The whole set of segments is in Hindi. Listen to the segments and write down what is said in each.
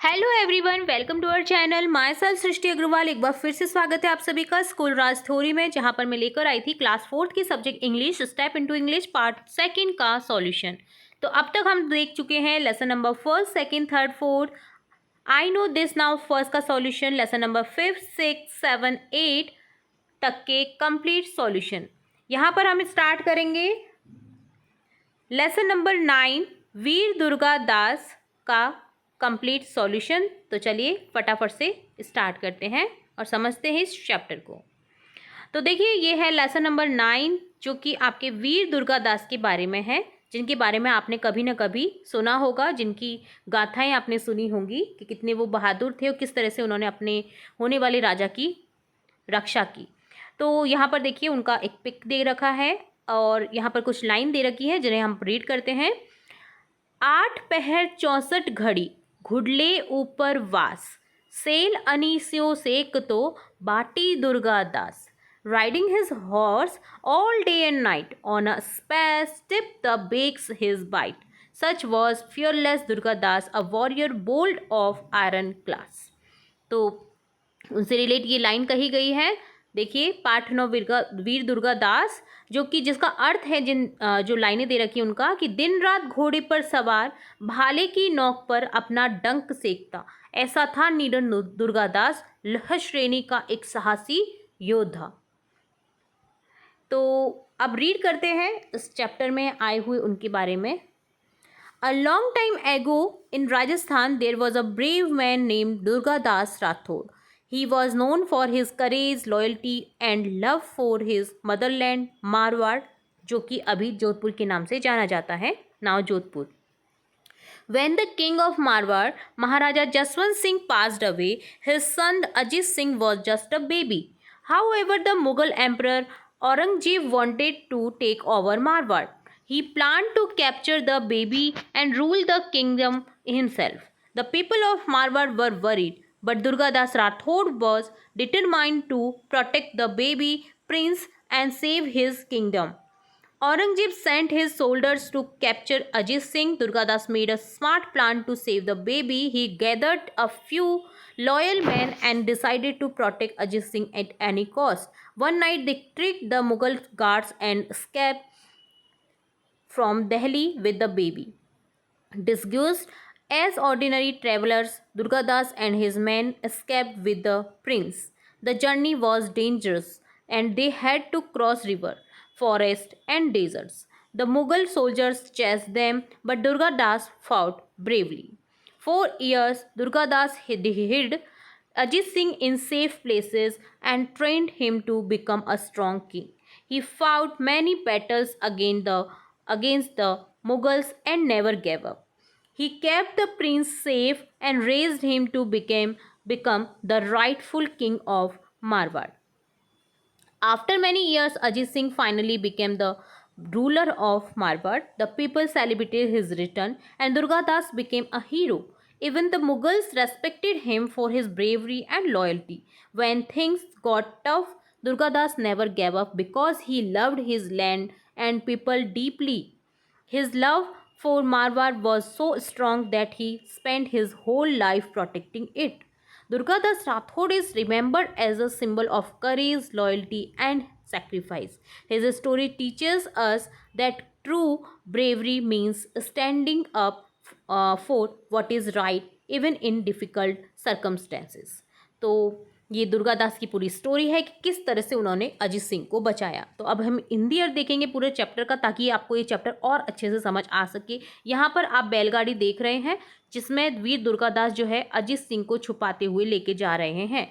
Hello everyone, welcome to our channel. Myself Srishti Agarwal. एक बार फिर से स्वागत है आप सभी का स्कूल राज थ्योरी में, जहां पर मैं लेकर आई थी क्लास 4th की subject English step into English part 2 का सॉल्यूशन। तो अब तक हम देख चुके हैं lesson number 1, 2, 3, 4। I know this now first का सॉल्यूशन, लेसन नंबर 5, 6, 7, 8 तक के कंप्लीट सॉल्यूशन। यहाँ पर हम स्टार्ट करेंगे लेसन नंबर 9 वीर दुर्गा दास का कंप्लीट सॉल्यूशन। तो चलिए फटाफट से स्टार्ट करते हैं और समझते हैं इस चैप्टर को। तो देखिए, ये है लेसन नंबर 9, जो कि आपके वीर दुर्गा दास के बारे में है, जिनके बारे में आपने कभी ना कभी सुना होगा, जिनकी गाथाएं आपने सुनी होंगी कि कितने वो बहादुर थे और किस तरह से उन्होंने अपने होने वाले राजा की रक्षा की। तो यहाँ पर देखिए, उनका एक पिक दे रखा है और यहाँ पर कुछ लाइन दे रखी है जिन्हें हम रीड करते हैं। 8 पहर 64 घड़ी घुडले ऊपर वास, सेल अनीस्यो सेक तो बाटी Durga Das, riding his horse all day and night on a spare tip the bakes his bite. Such was fearless Durga Das, a warrior bold of iron class. तो उनसे रिलेट ये लाइन कही गई है। देखिए, पाठ 9 वीर दुर्गा दास, जो कि जिसका अर्थ है जो लाइनें दे रखी उनका, कि दिन रात घोड़े पर सवार भाले की नोक पर अपना डंक सेकता, ऐसा था नीडर दुर्गा दास, लह श्रेणी का एक साहसी योद्धा। तो अब रीड करते हैं इस चैप्टर में आए हुए उनके बारे में। A long time ago in Rajasthan there was a brave man named Durga Das Rathod. He was known for his courage, loyalty and love for his motherland Marwar, जो कि अभी जोधपुर के नाम से जाना जाता है, now Jodhpur. When the king of Marwar, Maharaja Jaswant Singh, passed away, his son Ajit Singh was just a baby. However, the Mughal emperor Aurangzeb wanted to take over Marwar. He planned to capture the baby and rule the kingdom himself. The people of Marwar were worried, but Durgadas Rathod was determined to protect the baby prince and save his kingdom. Aurangzeb sent his soldiers to capture Ajit Singh. Durgadas made a smart plan to save the baby. He gathered a few loyal men and decided to protect Ajit Singh at any cost. One night they tricked the Mughal guards and escaped from Delhi with the baby. Disguised as ordinary travelers, Durgadas and his men escaped with the prince. The journey was dangerous and they had to cross river, forest and deserts. The Mughal soldiers chased them, but Durgadas fought bravely. For years, Durgadas hid Ajit Singh in safe places and trained him to become a strong king. He fought many battles against the Mughals and never gave up. He kept the prince safe and raised him to become the rightful king of Marwar. After many years, Ajit Singh finally became the ruler of Marwar. The people celebrated his return and Durga Das became a hero. Even the Mughals respected him for his bravery and loyalty. When things got tough, Durga Das never gave up because he loved his land and people deeply. His love for Marwar was so strong that he spent his whole life protecting it. Durgadas Rathod is remembered as a symbol of courage, loyalty, and sacrifice. His story teaches us that true bravery means standing up for what is right, even in difficult circumstances. तो ये दुर्गादास की पूरी स्टोरी है कि किस तरह से उन्होंने अजित सिंह को बचाया। तो अब हम हिंदी अर्थ देखेंगे पूरे चैप्टर का, ताकि आपको ये चैप्टर और अच्छे से समझ आ सके। यहाँ पर आप बैलगाड़ी देख रहे हैं, जिसमें वीर दुर्गादास जो है अजित सिंह को छुपाते हुए लेके जा रहे हैं।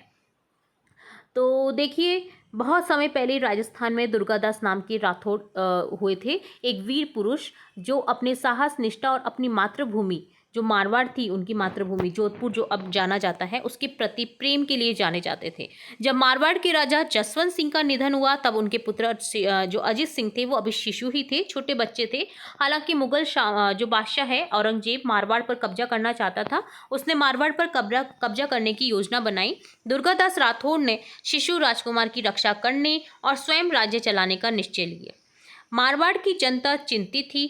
तो देखिए, बहुत समय पहले राजस्थान में दुर्गादास नाम के राठौड़ हुए थे, एक वीर पुरुष जो अपने साहस, निष्ठा और अपनी मातृभूमि जो मारवाड़ थी, उनकी मातृभूमि जोधपुर जो अब जाना जाता है, उसके प्रति प्रेम के लिए जाने जाते थे। जब मारवाड़ के राजा जसवंत सिंह का निधन हुआ, तब उनके पुत्र जो अजित सिंह थे, वो अभी शिशु ही थे, छोटे बच्चे थे। हालांकि मुगल जो बादशाह है औरंगजेब, मारवाड़ पर कब्जा करना चाहता था। उसने मारवाड़ पर कब्जा करने की योजना बनाई। दुर्गादास राठौड़ ने शिशु राजकुमार की रक्षा करने और स्वयं राज्य चलाने का निश्चय लिया। मारवाड़ की जनता चिंतित थी।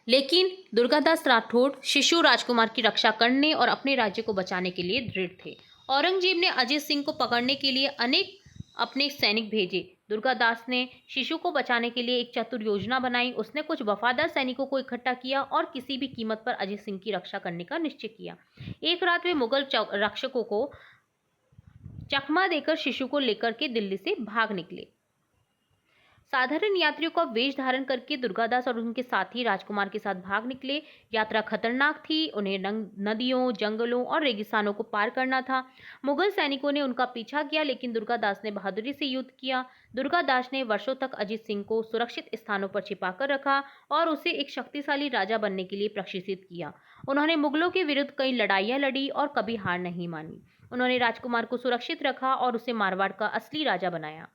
लेकिन दुर्गादास राठौड़ शिशु राजकुमार की रक्षा करने और अपने राज्य को बचाने के लिए दृढ़ थे। औरंगजेब ने अजीत सिंह को पकड़ने के लिए अनेक अपने सैनिक भेजे। दुर्गादास ने शिशु को बचाने के लिए एक चतुर योजना बनाई। उसने कुछ वफादार सैनिकों को इकट्ठा किया और किसी भी कीमत पर अजीत सिंह की रक्षा करने का निश्चय किया। एक रात वे मुगल रक्षकों को चकमा देकर शिशु को लेकर के दिल्ली से भाग निकले। साधारण यात्रियों का वेश धारण करके दुर्गादास और उनके साथी राजकुमार के साथ भाग निकले। यात्रा खतरनाक थी। उन्हें नदियों, जंगलों और रेगिस्तानों को पार करना था। मुगल सैनिकों ने उनका पीछा किया, लेकिन दुर्गादास ने बहादुरी से युद्ध किया। दुर्गादास ने वर्षों तक अजीत सिंह को सुरक्षित स्थानों पर छिपाकर रखा और उसे एक शक्तिशाली राजा बनने के लिए प्रशिक्षित किया। उन्होंने मुगलों के विरुद्ध कई लड़ाइयां लड़ी और कभी हार नहीं मानी। उन्होंने राजकुमार को सुरक्षित रखा और उसे मारवाड़ का असली राजा बनाया।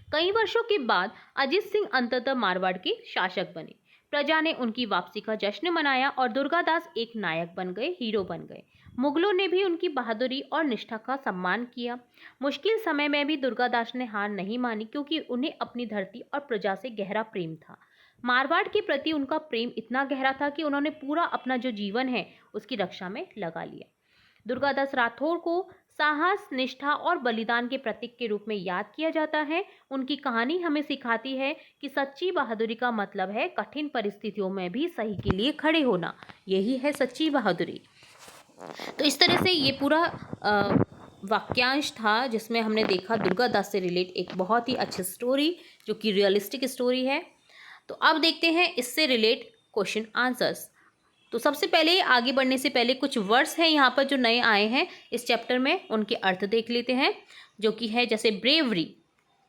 कई वर्षों के बाद अजीत सिंह अंततः मारवाड़ के शासक बने। प्रजा ने उनकी वापसी का जश्न मनाया और दुर्गादास एक नायक बन गए, हीरो बन गए। मुगलों ने भी उनकी बहादुरी और निष्ठा का सम्मान किया। मुश्किल समय में भी दुर्गादास ने हार नहीं मानी, क्योंकि उन्हें अपनी धरती और प्रजा से गहरा प्रेम था। मारवाड़ के प्रति उनका प्रेम इतना गहरा था कि उन्होंने पूरा अपना जो जीवन है उसकी रक्षा में लगा लिया। दुर्गादास राठौड़ को साहस, निष्ठा और बलिदान के प्रतीक के रूप में याद किया जाता है। उनकी कहानी हमें सिखाती है कि सच्ची बहादुरी का मतलब है कठिन परिस्थितियों में भी सही के लिए खड़े होना। यही है सच्ची बहादुरी। तो इस तरह से ये पूरा वाक्यांश था जिसमें हमने देखा दुर्गादास से रिलेट एक बहुत ही अच्छी स्टोरी, जो कि रियलिस्टिक स्टोरी है। तो अब देखते हैं इससे रिलेट क्वेश्चन आंसर्स। तो सबसे पहले आगे बढ़ने से पहले कुछ वर्ड्स हैं यहाँ पर जो नए आए हैं इस चैप्टर में, उनके अर्थ देख लेते हैं। जो कि है जैसे ब्रेवरी,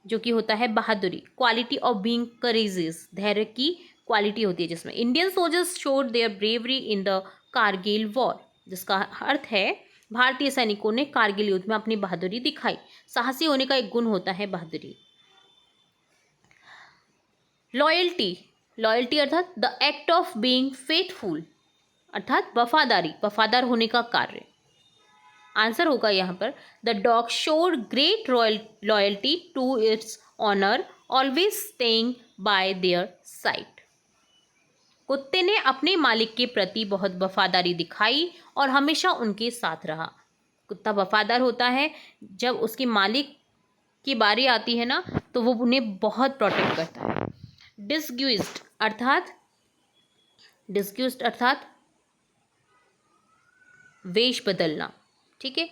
जो कि होता है बहादुरी। क्वालिटी ऑफ बीइंग करेजियस, धैर्य की क्वालिटी होती है जिसमें। Indian soldiers showed there bravery in the Kargil war, जिसका अर्थ है भारतीय सैनिकों ने कारगिल युद्ध में अपनी बहादुरी दिखाई। साहसी होने का एक गुण होता है बहादुरी। लॉयल्टी, लॉयल्टी अर्थात the act of being faithful, अर्थात वफादारी, वफादार होने का कार्य। आंसर होगा यहाँ पर the dog showed great loyalty to its owner, always staying by their side. कुत्ते ने अपने मालिक के प्रति बहुत वफादारी दिखाई और हमेशा उनके साथ रहा। कुत्ता वफादार होता है, जब उसके मालिक की बारी आती है ना तो वो उन्हें बहुत प्रोटेक्ट करता है। डिसग्यूज्ड अर्थात वेश बदलना, ठीक है,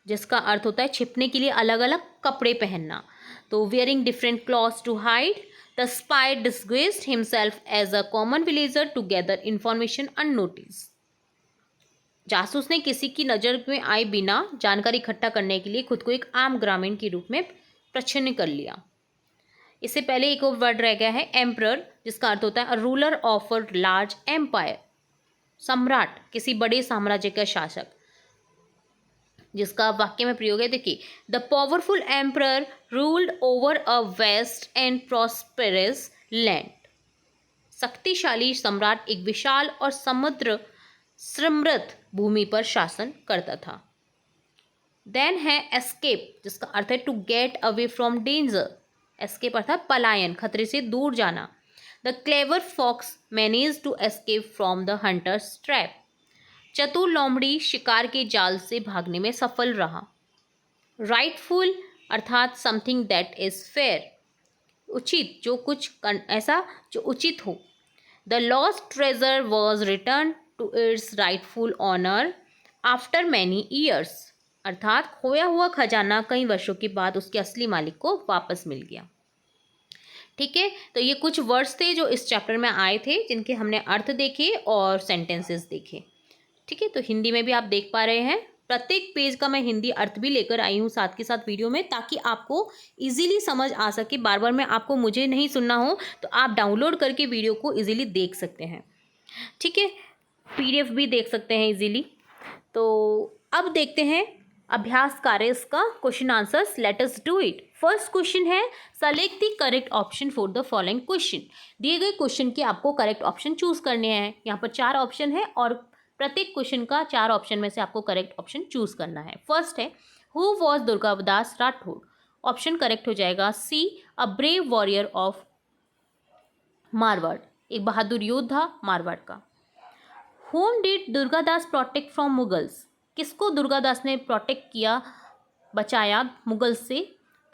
जिसका अर्थ होता है छिपने के लिए अलग अलग कपड़े पहनना। तो wearing different clothes to hide, the spy disgraced himself as a common villager to gather information unnoticed. जासूस ने किसी की नजर में आए बिना जानकारी इकट्ठा करने के लिए खुद को एक आम ग्रामीण के रूप में प्रच्छन्न कर लिया। इससे पहले एक और वर्ड रह गया है एम्परर, जिसका अर्थ होता है ruler of a large empire, सम्राट, किसी बड़े साम्राज्य का शासक, जिसका वाक्य में प्रयोग है। देखिए, the powerful emperor ruled over a vast and prosperous land. शक्तिशाली सम्राट एक विशाल और समृद्ध भूमि पर शासन करता था। देन है एस्केप, जिसका अर्थ है to get away from danger. Escape अर्थात पलायन, खतरे से दूर जाना। The clever fox manage to escape from the hunter's trap. चतुर लोमड़ी शिकार के जाल से भागने में सफल रहा। राइटफुल अर्थात समथिंग दैट इज फेयर, उचित, जो कुछ ऐसा जो उचित हो। The lost treasure was return to its rightful owner after many years, अर्थात खोया हुआ खजाना कई वर्षों के बाद उसके असली मालिक को वापस मिल गया। ठीक है, तो ये कुछ वर्ड्स थे जो इस चैप्टर में आए थे, जिनके हमने अर्थ देखे और सेंटेंसेस देखे। ठीक है, तो हिंदी में भी आप देख पा रहे हैं, प्रत्येक पेज का मैं हिंदी अर्थ भी लेकर आई हूँ साथ के साथ वीडियो में, ताकि आपको इजीली समझ आ सके। बार बार में आपको मुझे नहीं सुनना हो तो आप डाउनलोड करके वीडियो को इजीली देख सकते हैं। ठीक है, PDF भी देख सकते हैं इजीली। तो अब देखते हैं अभ्यास कार्य इसका, question answers, let us do it. First question है select the correct option for the following question. दिए गए क्वेश्चन के आपको करेक्ट ऑप्शन चूज करने हैं। यहाँ पर 4 ऑप्शन है और प्रत्येक क्वेश्चन का 4 ऑप्शन में से आपको करेक्ट ऑप्शन चूज करना है। फर्स्ट है who was Durgadas Rathore. Option correct हो जाएगा C, a brave warrior of Marwar, एक बहादुर योद्धा मारवाड़ का। Home did Durgadas protect from Mughals, किसको दुर्गादास ने प्रोटेक्ट किया, बचाया मुगल से?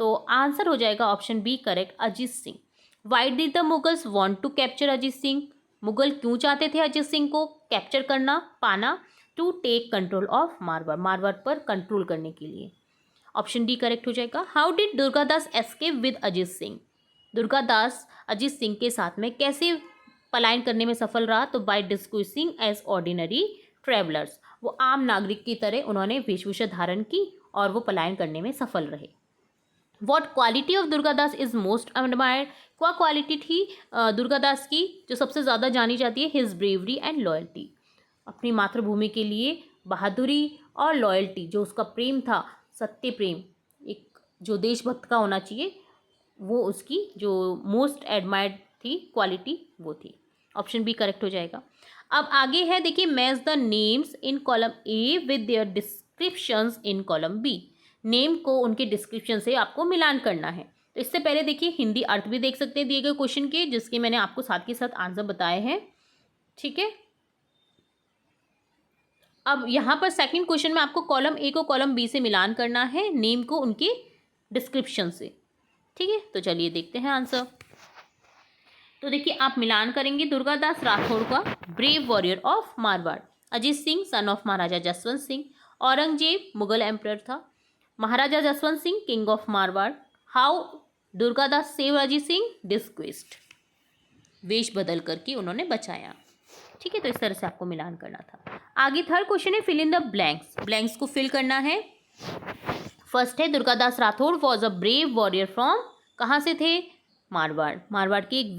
तो आंसर हो जाएगा option B correct, Ajit Singh. Why did the Mughals want to capture Ajit Singh, Mughal क्यों चाहते थे अजीत सिंह को कैप्चर करना, पाना? To take control of Marwar, Marwar पर कंट्रोल करने के लिए। ऑप्शन डी करेक्ट हो जाएगा। How did Durgadas escape with Ajit Singh, Durgadas Ajit Singh के साथ में कैसे पलायन करने में सफल रहा? तो बाय डिस्क्विसिंग एज ऑर्डिनरी ट्रेवलर्स, वो आम नागरिक की तरह उन्होंने वेशभूषा धारण की और वो पलायन करने में सफल रहे। What quality of Durgadas is most admired, क्या क्वालिटी थी दुर्गादास की जो सबसे ज़्यादा जानी जाती है? हिज ब्रेवरी एंड लॉयल्टी, अपनी मातृभूमि के लिए बहादुरी और लॉयल्टी, जो उसका प्रेम था, सत्य प्रेम, एक जो देशभक्त का होना चाहिए, वो उसकी जो मोस्ट एडमायर्ड थी क्वालिटी वो थी। ऑप्शन बी करेक्ट हो जाएगा। अब आगे है देखिए, match the names in column A with their descriptions in column B, name को उनके डिस्क्रिप्शन से आपको मिलान करना है। तो इससे पहले देखिए हिंदी अर्थ भी देख सकते हैं दिए गए क्वेश्चन के, जिसके मैंने आपको साथ के साथ आंसर बताए हैं, ठीक है। अब यहाँ पर सेकंड क्वेश्चन में आपको कॉलम ए को कॉलम बी से मिलान करना है, नेम को उनके डिस्क्रिप्शन से, ठीक है। तो चलिए देखते हैं आंसर। तो देखिए आप मिलान करेंगे, दुर्गादास राठौड़ का brave warrior of Marwar, Ajit Singh son of Maharaja Jaswant Singh, Aurangzeb Mughal emperor था, Maharaja Jaswant Singh king of Marwar, how Durgadas save Ajit Singh, disguised, वेश बदल करके उन्होंने बचाया, ठीक है। तो इस तरह से आपको मिलान करना था। आगे थर्ड क्वेश्चन है fill in the blanks, blanks को फिल करना है। फर्स्ट है Durgadas Rathore was a brave warrior from, कहाँ से थे? मारवाड़, मारवाड़ के एक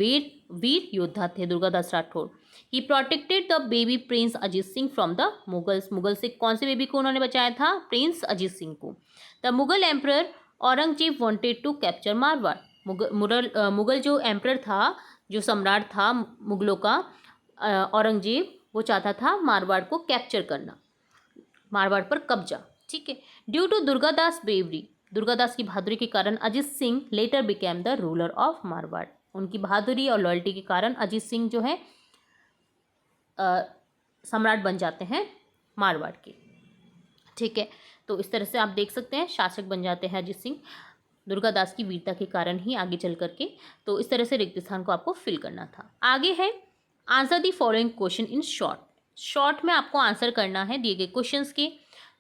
वीर योद्धा थे Durgadas Rathore. He protected the baby prince Ajit Singh from the Mughals, Mughal से कौन से बेबी को उन्होंने बचाया था? प्रिंस अजीत सिंह को। The Mughal emperor Aurangzeb wanted to capture Marwar, Mughal जो एम्परर था, जो सम्राट था मुगलों का, औरंगजेब, वो चाहता था मारवाड़ को कैप्चर करना, मारवाड़ पर कब्जा, ठीक है। Due to Durgadas bravery, Durgadas की बहादुरी के कारण Ajit Singh later became the ruler of Marwar, उनकी बहादुरी और लॉयल्टी के कारण अजीत सिंह जो है सम्राट बन जाते हैं मारवाड़ के, ठीक है। तो इस तरह से आप देख सकते हैं शासक बन जाते हैं अजीत सिंह, दुर्गादास की वीरता के कारण ही आगे चल करके। तो इस तरह से रिक्त स्थान को आपको फिल करना था। आगे है answer the following question in short, short में आपको आंसर करना है दिए गए क्वेश्चंस के।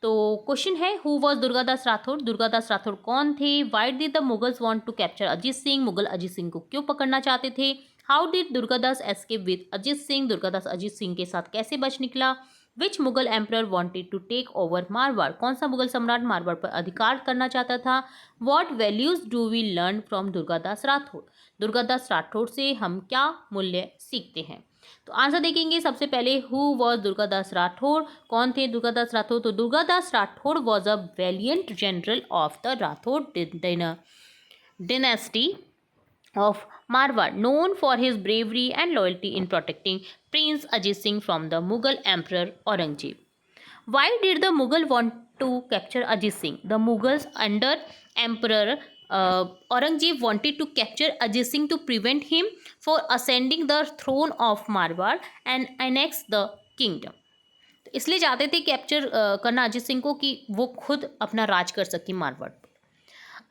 तो क्वेश्चन है हु वॉज दुर्गादास राठौड़, दुर्गादास राठौड़ कौन थे? Why did the Mughals want to capture Ajit Singh, Mughal Ajit Singh को क्यों पकड़ना चाहते थे? How did Durgadas escape with Ajit Singh, Durgadas Ajit Singh के साथ कैसे बच निकला? Which Mughal emperor wanted to take over Marwar, कौन सा मुगल सम्राट मारवाड़ पर अधिकार करना चाहता था? What values do we learn from Durgadas Rathore, Durgadas Rathore से हम क्या मूल्य सीखते हैं? तो आंसर देखेंगे सबसे पहले, हु वॉज दुर्गादास राठौड़, कौन थे दुर्गादास राठौड़? तो Durgadas Rathore was a valiant general of the Rathore dynasty of Marwar, known for his bravery and loyalty in protecting Prince Ajit Singh from the Mughal Emperor Aurangzeb. Why did the Mughal want to capture Ajit Singh? The Mughals under Emperor Aurangzeb wanted to capture Ajit Singh to prevent him for ascending the throne of Marwar and annex the kingdom. इसलिए चाहते थे कैप्चर करना अजीत सिंह को कि वो खुद अपना राज कर सके मारवाड़।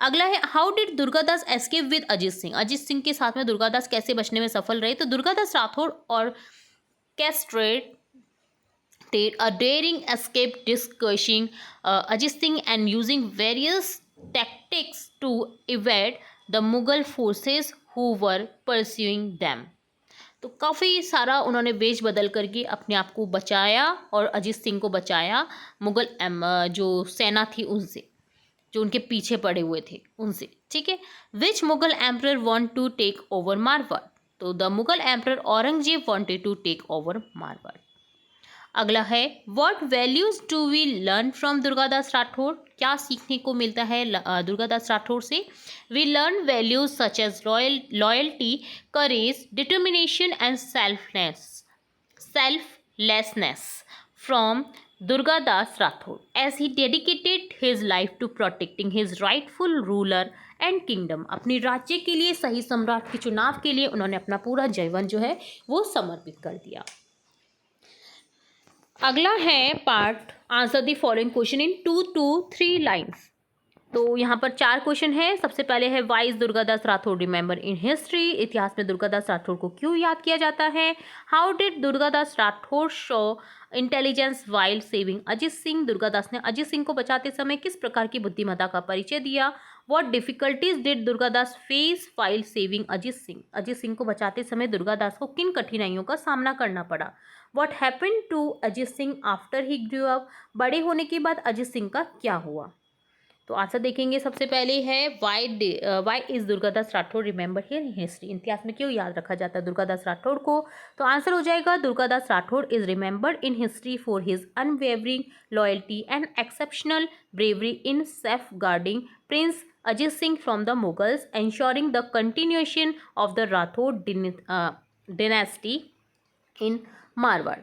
अगला है how did Durgadas escape with Ajit Singh, Ajit Singh के साथ में दुर्गादास कैसे बचने में सफल रहे? तो Durgadas Rathore orchestrated a daring escape discussing Ajit Singh and using various tactics to evade the Mughal forces who were pursuing them. तो काफ़ी सारा उन्होंने वेश बदल करके अपने आप को बचाया और अजीत सिंह को बचाया मुगल जो सेना थी उनसे, जो उनके पीछे पड़े हुए थे उनसे, ठीक है। Which Mughal emperor want to take over Marwar? तो the Mughal emperor Aurangzeb wanted to take over Marwar. अगला है what values do we learn from Durgadas Rathore, क्या सीखने को मिलता है दुर्गादास राठौड़ से? We learn values such as loyalty, courage, determination and selflessness from Durgadas Rathod, as he dedicated his life to protecting his rightful ruler and kingdom. अपनी राज्य के लिए, सही सम्राट के चुनाव के लिए उन्होंने अपना पूरा जीवन जो है वो समर्पित कर दिया। अगला है part answer the following question in 2 to 3 lines. तो यहाँ पर 4 क्वेश्चन है। सबसे पहले है why is Durgadas Rathore remember in history, इतिहास में दुर्गादास राठौड़ को क्यों याद किया जाता है। How did Durgadas Rathore show intelligence while saving Ajit Singh, Durgadas ने अजीत सिंह को बचाते समय किस प्रकार की बुद्धिमत्ता का परिचय दिया। What difficulties did Durgadas face while saving Ajit Singh, Ajit Singh को बचाते समय दुर्गादास को किन कठिनाइयों का सामना करना पड़ा। What happened to Ajit Singh after he grew up, बड़े होने के बाद अजीत सिंह का क्या हुआ। तो आंसर देखेंगे। सबसे पहले है why is Durgadas Rathore remember here in history, इतिहास में क्यों याद रखा जाता है दुर्गादास राठौड़ को। तो आंसर हो जाएगा Durgadas Rathore is remembered in history for his unwavering loyalty and exceptional bravery in safeguarding prince Ajit Singh from the Mughals, ensuring the continuation of the Rathod dynasty in Marwar.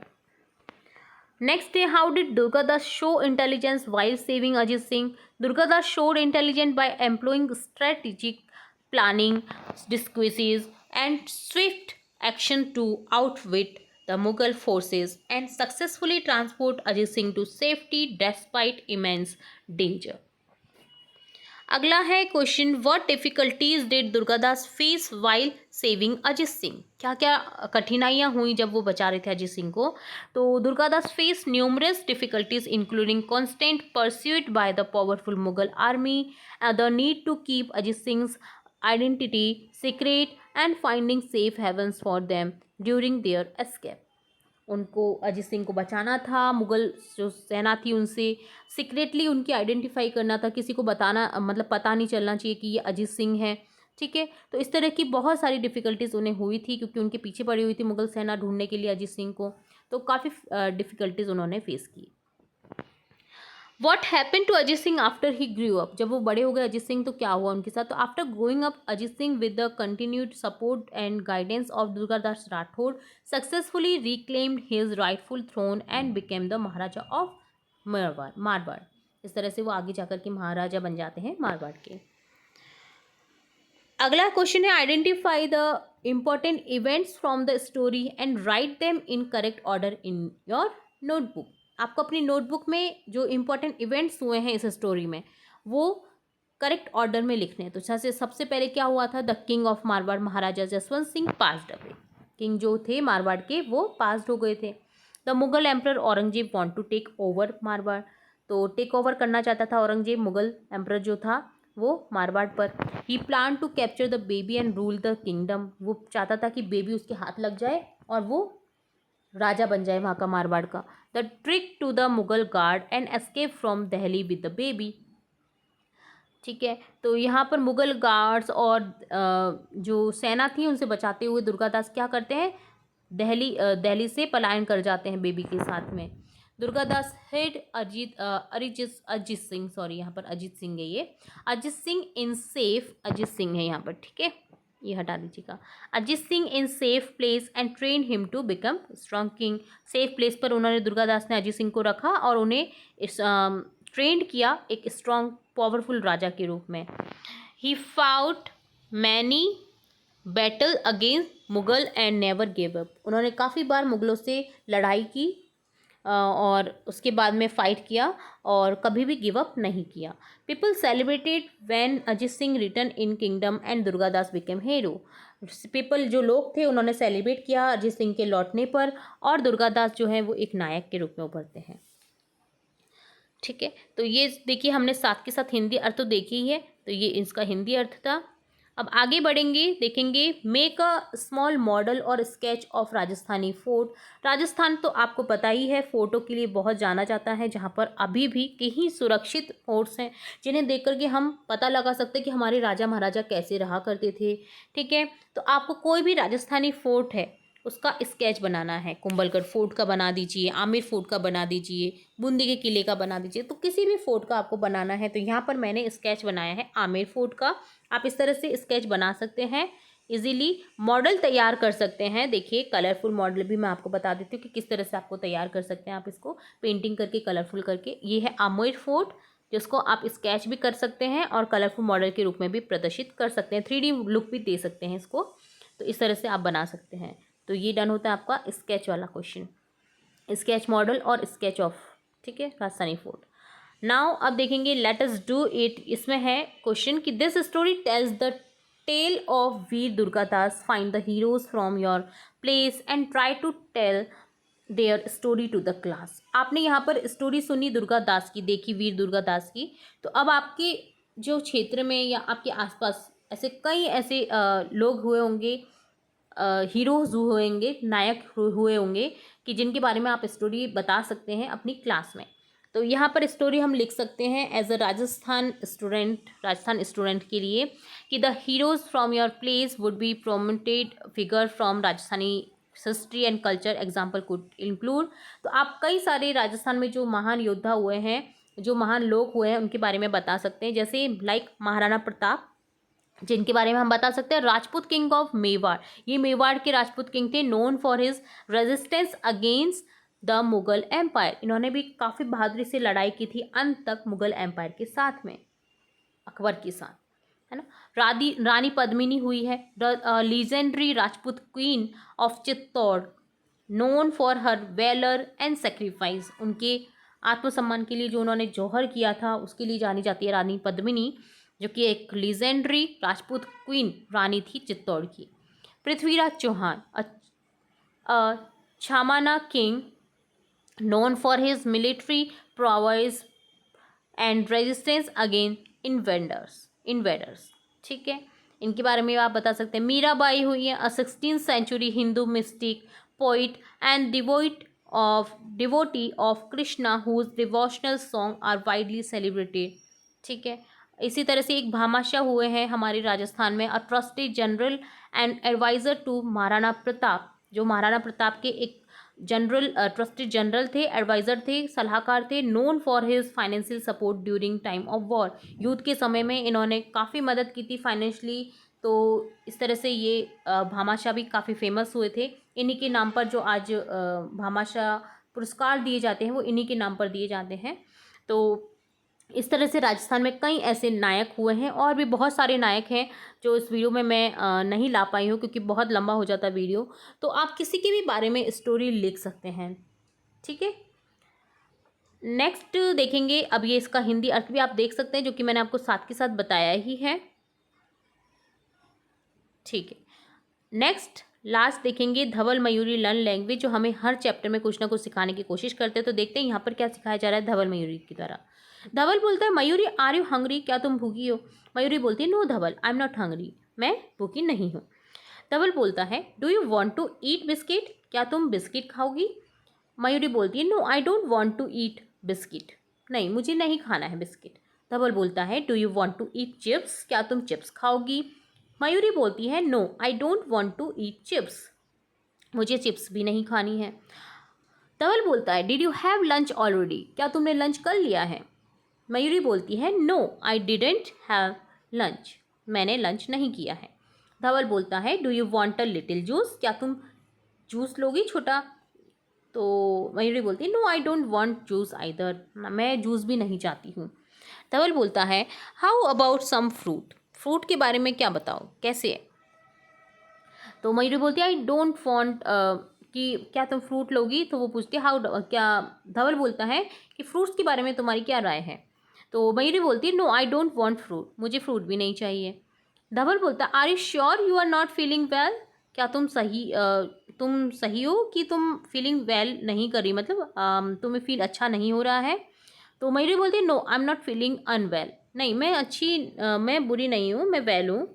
Next है how did Durgadas show intelligence while saving Ajit Singh? Durgadas showed intelligence by employing strategic planning, disguises, and swift action to outwit the Mughal forces and successfully transport Ajit Singh to safety despite immense danger. अगला है question what difficulties did Durgadas face while saving Ajit Singh, क्या क्या कठिनाइयाँ हुई जब वो बचा रहे थे अजीत सिंह को। तो Durgadas face numerous difficulties including constant pursuit by the powerful Mughal army, the need to keep Ajit Singh's identity secret and finding safe havens for them during their escape. उनको अजीत सिंह को बचाना था, मुगल जो सेना थी उनसे सीक्रेटली उनकी आइडेंटिफाई करना था, किसी को बताना मतलब पता नहीं चलना चाहिए कि ये अजीत सिंह है। ठीक है, तो इस तरह की बहुत सारी डिफ़िकल्टीज़ उन्हें हुई थी क्योंकि उनके पीछे पड़ी हुई थी मुगल सेना ढूंढने के लिए अजीत सिंह को, तो काफ़ी डिफ़िकल्टीज़ उन्होंने फेस की। What happen to Ajit Singh after he grew up, जब वो बड़े हो गए अजीत सिंह तो क्या हुआ उनके साथ। तो after growing up Ajit Singh with the continued support and guidance of Durgadas Rathore successfully reclaimed his rightful throne and became the Maharaja of Marwar. इस तरह से वो आगे जाकर के महाराजा बन जाते हैं मारवाड़ के। अगला क्वेश्चन है identify the important events from the story and write them in correct order in your notebook. आपको अपनी नोटबुक में जो इम्पोर्टेंट इवेंट्स हुए हैं इस स्टोरी में वो करेक्ट ऑर्डर में लिखने हैं। तो सबसे पहले क्या हुआ था, the king of Marwar Maharaja Jaswant Singh passed away, king जो थे मारवाड़ के वो पास्ड हो गए थे। The Mughal emperor Aurangzeb want to take over Marwar, तो टेक ओवर करना चाहता था औरंगजेब मुगल एम्परर जो था वो मारवाड़ पर। He plan to capture the baby and rule the kingdom, वो चाहता था कि बेबी उसके हाथ लग जाए और वो राजा बन जाए वहाँ का मारवाड़ का। The trick to the Mughal guard and escape from Delhi with the baby. ठीक है, तो यहाँ पर मुगल गार्ड्स और जो सेना थी उनसे बचाते हुए दुर्गादास क्या करते हैं, दिल्ली से पलायन कर जाते हैं बेबी के साथ में। दुर्गादास हिड अजीत सिंह, सॉरी यहाँ पर अजीत सिंह है, ये अजीत सिंह इन सेफ अजीत सिंह है यहाँ पर। ठीक है, ये हटा दीजिएगा। Ajit Singh in safe place and train him to become strong king, safe place पर उन्होंने दुर्गादास ने अजीत सिंह को रखा और उन्हें ट्रेंड किया एक स्ट्रॉन्ग पावरफुल राजा के रूप में। He fought many battle against Mughal and never give up, उन्होंने काफ़ी बार मुगलों से लड़ाई की और उसके बाद में फ़ाइट किया और कभी भी गिव अप नहीं किया। People celebrated when Ajit Singh return in kingdom and Durgadas became hero, people जो लोग थे उन्होंने सेलिब्रेट किया अजीत सिंह के लौटने पर और दुर्गादास जो है वो एक नायक के रूप में उभरते हैं। ठीक है, तो ये देखिए हमने साथ के साथ हिंदी अर्थ तो देखी ही है, तो ये इसका हिंदी अर्थ था। अब आगे बढ़ेंगे, देखेंगे मेक अ स्मॉल मॉडल और sketch of Rajasthani fort. Rajasthan तो आपको पता ही है फोर्टों के लिए बहुत जाना जाता है, जहाँ पर अभी भी कई सुरक्षित फोर्ट्स हैं जिन्हें देख करके हम पता लगा सकते हैं कि हमारे राजा महाराजा कैसे रहा करते थे। ठीक है, तो आपको कोई भी राजस्थानी फोर्ट है उसका स्केच बनाना है, कुंभलगढ़ फोर्ट का बना दीजिए, आमेर फोर्ट का बना दीजिए, बूंदी के किले का बना दीजिए, तो किसी भी फोर्ट का आपको बनाना है। तो यहाँ पर मैंने स्केच बनाया है आमेर फोर्ट का, आप इस तरह से स्केच बना सकते हैं। इजीली मॉडल तैयार कर सकते हैं। देखिए कलरफुल मॉडल भी मैं आपको बता देती हूँ कि किस तरह से आपको तैयार कर सकते हैं, आप इसको पेंटिंग करके कलरफुल करके। ये है आमेर फोर्ट, जिसको आप स्केच भी कर सकते हैं और कलरफुल मॉडल के रूप में भी प्रदर्शित कर सकते हैं, 3D लुक भी दे सकते हैं इसको। तो इस तरह से आप बना सकते हैं। तो ये डन होता है आपका स्केच वाला क्वेश्चन, स्केच मॉडल और स्केच ऑफ, ठीक है, राजस्थानी फोर्ट। नाउ अब देखेंगे लेट अस डू इट। इसमें है क्वेश्चन कि this story tells the tale of Veer Durgadas, find the heroes from your place and try to tell their story to the class. आपने यहाँ पर स्टोरी सुनी दुर्गादास की, देखी वीर दुर्गादास की। तो अब आपके जो क्षेत्र में या आपके आसपास ऐसे कई ऐसे लोग हुए होंगे, हीरोज हुए होंगे, नायक हुए होंगे कि जिनके बारे में आप स्टोरी बता सकते हैं अपनी क्लास में। तो यहाँ पर स्टोरी हम लिख सकते हैं एज अ राजस्थान स्टूडेंट के लिए कि the heroes from your place would be prominent figure from Rajasthani history and culture, example could include. तो आप कई सारे राजस्थान में जो महान योद्धा हुए हैं, जो महान लोग हुए हैं, उनके बारे में बता सकते हैं। जैसे लाइक महाराणा प्रताप, जिनके बारे में हम बता सकते हैं राजपूत किंग ऑफ मेवाड़, ये मेवाड़ के राजपूत किंग थे, known for his resistance against the Mughal empire. इन्होंने भी काफ़ी बहादुरी से लड़ाई की थी अंत तक मुगल एम्पायर के साथ में, अकबर के साथ, है ना। रानी पद्मिनी हुई है, legendary Rajput queen of Chittor, known for her valour and sacrifice. उनके आत्मसम्मान के लिए जो उन्होंने जौहर किया था उसके लिए जानी जाती है रानी पद्मिनी, जो कि एक लीजेंडरी राजपूत क्वीन रानी थी चित्तौड़ की। Prithviraj Chauhan, Chahamana king, known for his military prowess and resistance against invaders, ठीक है, इनके बारे में आप बता सकते हैं। मीराबाई हुई है, 16th century Hindu mystic, poet and devotee of Krishna whose devotional song are widely celebrated, ठीक है। इसी तरह से एक भामाशाह हुए हैं हमारे राजस्थान में, a trusty general and adviser to Maharana Pratap, जो महाराणा प्रताप के एक ट्रस्टी जनरल थे, एडवाइज़र थे, सलाहकार थे, known for his financial support during time of war. युद्ध के समय में इन्होंने काफ़ी मदद की थी फाइनेंशली। तो इस तरह से ये भामाशाह भी काफ़ी फेमस हुए थे। इन्हीं के नाम पर जो आज भामाशाह पुरस्कार दिए जाते हैं वो इन्हीं के नाम पर दिए जाते हैं। तो इस तरह से राजस्थान में कई ऐसे नायक हुए हैं, और भी बहुत सारे नायक हैं जो इस वीडियो में मैं नहीं ला पाई हूँ क्योंकि बहुत लंबा हो जाता वीडियो। तो आप किसी के भी बारे में स्टोरी लिख सकते हैं, ठीक है। नेक्स्ट देखेंगे, अब ये इसका हिंदी अर्थ भी आप देख सकते हैं, जो कि मैंने आपको साथ के साथ बताया ही है, ठीक है। नेक्स्ट लास्ट देखेंगे धवल मयूरी लर्न लैंग्वेज, जो हमें हर चैप्टर में कुछ ना कुछ सिखाने की कोशिश करते हैं। तो देखते हैं यहाँ पर क्या सिखाया जा रहा है धवल मयूरी की तरह। धवल बोलता है मयूरी आर यू हंग्री, क्या तुम भूखी हो। मयूरी बोलती है no Dhaval I am not hungry, मैं भूखी नहीं हूँ। धवल बोलता है do you want to eat biscuit, क्या तुम बिस्किट खाओगी। मयूरी बोलती है no I don't want to eat biscuit, नहीं मुझे नहीं खाना है बिस्किट। धवल बोलता है do you want to eat chips, क्या तुम चिप्स खाओगी। मयूरी बोलती है no I don't want to eat chips, मुझे चिप्स भी नहीं खानी है। धवल बोलता है did you have lunch already, क्या तुमने लंच कर लिया है। मयूरी बोलती है no I didn't have lunch, मैंने लंच नहीं किया है। धवल बोलता है do you want a little juice, क्या तुम जूस लोगी छोटा। तो मयूरी बोलती है no I don't want juice either, मैं जूस भी नहीं चाहती हूँ। धवल बोलता है how about some fruit, fruit के बारे में क्या बताओ कैसे है। तो मयूरी बोलती है आई डोंट वॉन्ट, कि क्या तुम फ्रूट लोगी। तो वो पूछती है हाउ, क्या धवल बोलता है कि फ्रूट्स के बारे में तुम्हारी क्या राय है। तो मयूरी बोलती है no I don't want fruit, मुझे फ्रूट भी नहीं चाहिए। धवल बोलता है are you sure you are not feeling well, क्या तुम सही हो कि तुम फीलिंग वेल नहीं कर रही, मतलब तुम्हें फील अच्छा नहीं हो रहा है। तो मयूरी बोलती है no I am not feeling unwell, नहीं मैं बुरी नहीं हूँ, मैं वेल हूँ।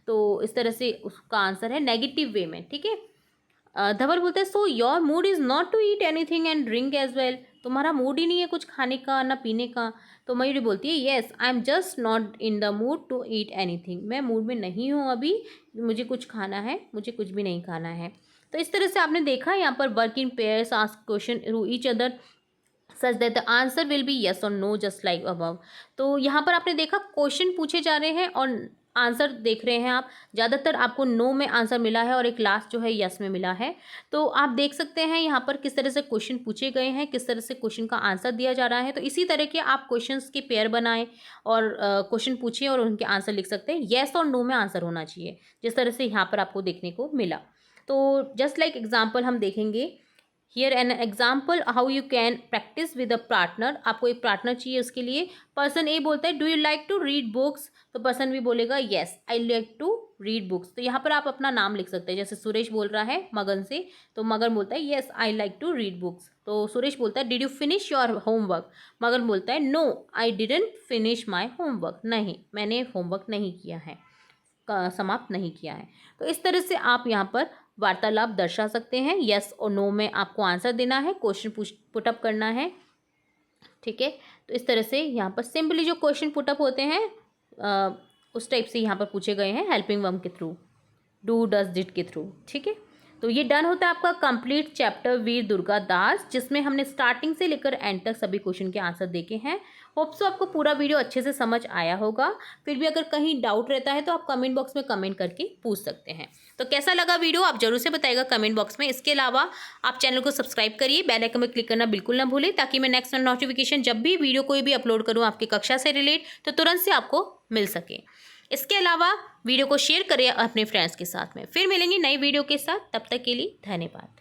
तो इस तरह से उसका आंसर है नेगेटिव वे में, ठीक है। धवल बोलते हैं so your mood is not to eat anything and drink as well, तुम्हारा मूड ही नहीं है कुछ खाने का ना पीने का। तो मयूरी बोलती है yes I am just not in the mood to eat anything, मैं मूड में नहीं हूँ अभी, मुझे कुछ खाना है, मुझे कुछ भी नहीं खाना है। तो इस तरह से आपने देखा यहाँ पर work in pairs, ask question to each other such that the answer will be yes और नो जस्ट लाइक अबव। तो यहाँ पर आपने देखा क्वेश्चन पूछे जा रहे हैं और आंसर देख रहे हैं आप, ज़्यादातर आपको नो में आंसर मिला है और एक लास्ट जो है यस में मिला है। तो आप देख सकते हैं यहाँ पर किस तरह से क्वेश्चन पूछे गए हैं, किस तरह से क्वेश्चन का आंसर दिया जा रहा है। तो इसी तरह के आप क्वेश्चंस के पेयर बनाएं और क्वेश्चन पूछिए और उनके आंसर लिख सकते हैं। येस और नो में आंसर होना चाहिए, जिस तरह से यहाँ पर आपको देखने को मिला। तो जस्ट लाइक एग्जाम्पल हम देखेंगे। Here an example how you can practice with a partner. आपको एक पार्टनर चाहिए, उसके लिए पर्सन ए बोलता है do you like to read books, तो पर्सन बी बोलेगा yes I like to read books. तो यहाँ पर आप अपना नाम लिख सकते हैं, जैसे सुरेश बोल रहा है मगन से, तो मगन बोलता है yes I like to read books. तो सुरेश बोलता है did you finish your homework, Magan बोलता है no I didn't finish my homework, नहीं मैंने होमवर्क नहीं किया है, समाप्त नहीं किया है। तो इस तरह से आप यहाँ पर वार्तालाप दर्शा सकते हैं। यस और नो में आपको आंसर देना है, क्वेश्चन पुटअप करना है, ठीक है। तो इस तरह से यहाँ पर सिंपली जो क्वेश्चन पुटअप होते हैं उस टाइप से यहाँ पर पूछे गए हैं हेल्पिंग वर्ब के थ्रू, डू डज डिड के थ्रू, ठीक है। तो ये डन होता है आपका कंप्लीट चैप्टर वीर दुर्गा दास, जिसमें हमने स्टार्टिंग से लेकर एंड तक सभी क्वेश्चन के आंसर देखे हैं। होप सो आपको पूरा वीडियो अच्छे से समझ आया होगा। फिर भी अगर कहीं डाउट रहता है तो आप कमेंट बॉक्स में कमेंट करके पूछ सकते हैं। तो कैसा लगा वीडियो आप जरूर से बताइएगा कमेंट बॉक्स में। इसके अलावा आप चैनल को सब्सक्राइब करिए, बेल आइकन में क्लिक करना बिल्कुल ना भूलें, ताकि मैं नेक्स्ट नोटिफिकेशन जब भी वीडियो कोई भी अपलोड करूँ आपकी कक्षा से रिलेट, तो तुरंत से आपको मिल सके। इसके अलावा वीडियो को शेयर करें अपने फ्रेंड्स के साथ में। फिर मिलेंगे नई वीडियो के साथ, तब तक के लिए धन्यवाद।